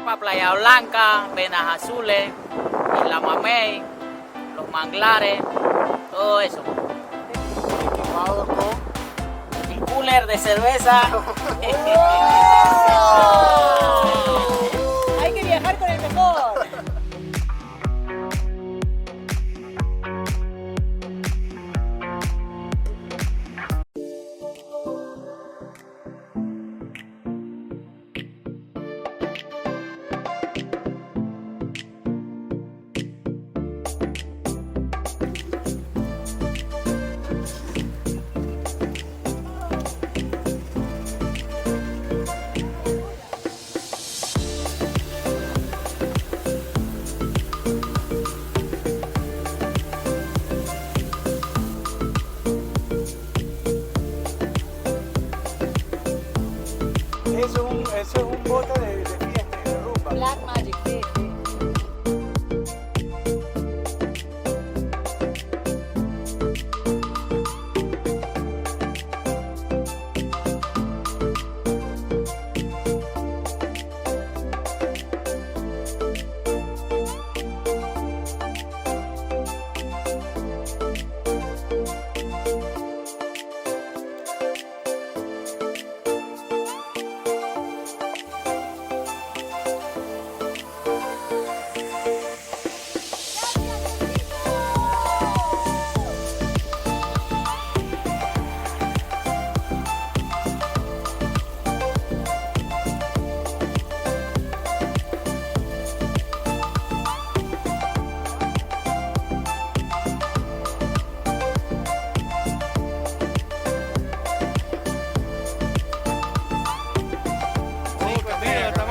para Playa Blanca, Venas Azules, Isla Mamey, los manglares, todo eso. Equipado con El cooler de cerveza. Hay que viajar con el mejor. Eso es un bote de fiesta y de rumba. Black Magic, sí.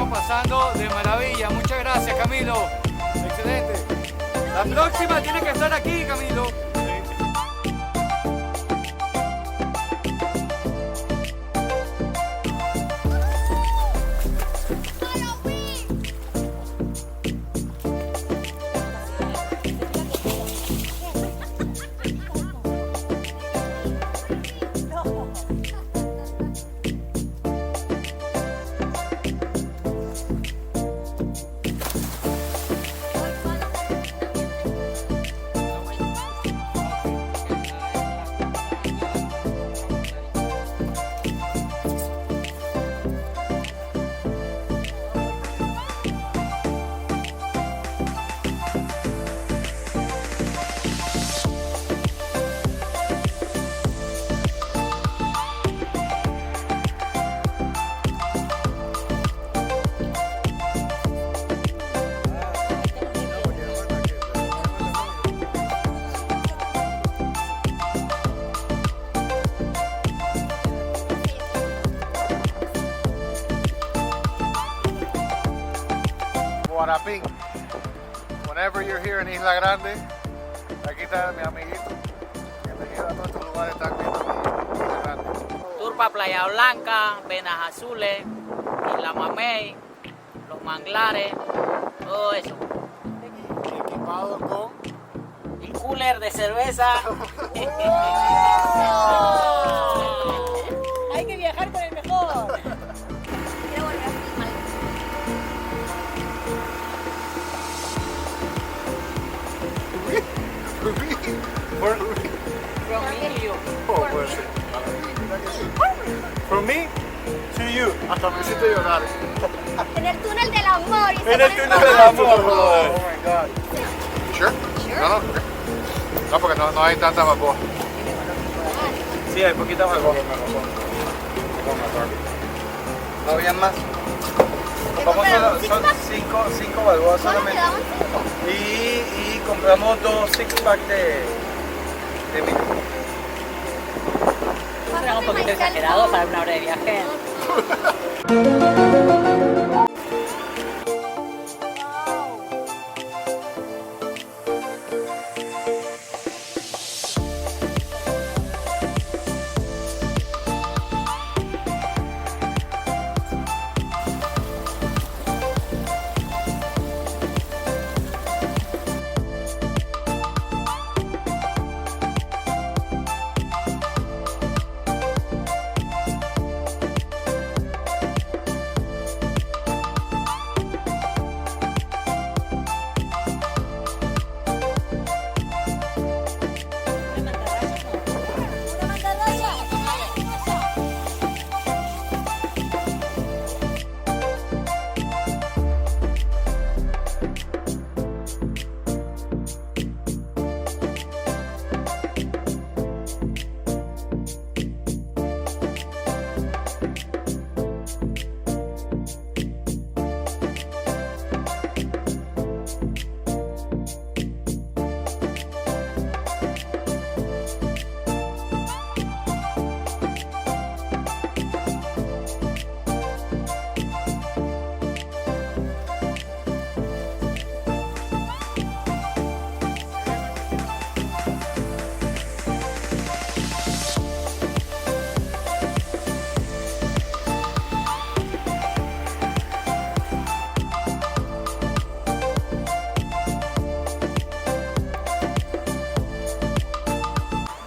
Pasando de maravilla, muchas gracias Camilo, excelente. La próxima tiene que estar aquí, Camilo. Guarapín. Whenever you're here in Isla Grande, aquí está mi amiguito. Bienvenido a nuestros lugares tan lindos en Isla Grande. Tour para Playa Blanca, Venas Azules, Isla Mamey, los manglares, todo eso. Equipado con El cooler de cerveza. Hay que viajar con el mejor. Quiero volver a filmar. From me to you. Hasta me hiciste llorar. En el túnel del amor. Y se En el pone túnel todo. del amor. Oh my God. Sure? No, no. No, porque no hay tanta vapor. Sí, hay poquita vapor. ¿No habían más? Vamos a, son cinco balboas Solo solamente. quedaban 5. Y compramos 2 six-pack de vino. Era un poquito exagerado para una hora de viaje.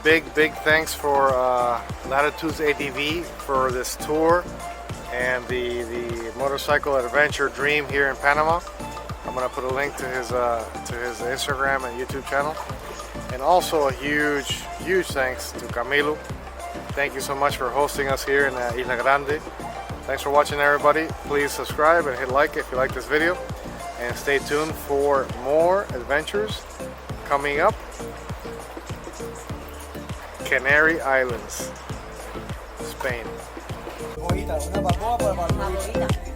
big thanks for Latitudes ATV for this tour and the motorcycle adventure dream here in Panama. I'm gonna put a link to his Instagram and YouTube channel, and also a huge thanks to Camilo. Thank you so much for hosting us here in Isla Grande. Thanks for watching, everybody. Please subscribe and hit like if you like this video, and stay tuned for more adventures coming up. Canary Islands, Spain. Una balboa por balboa.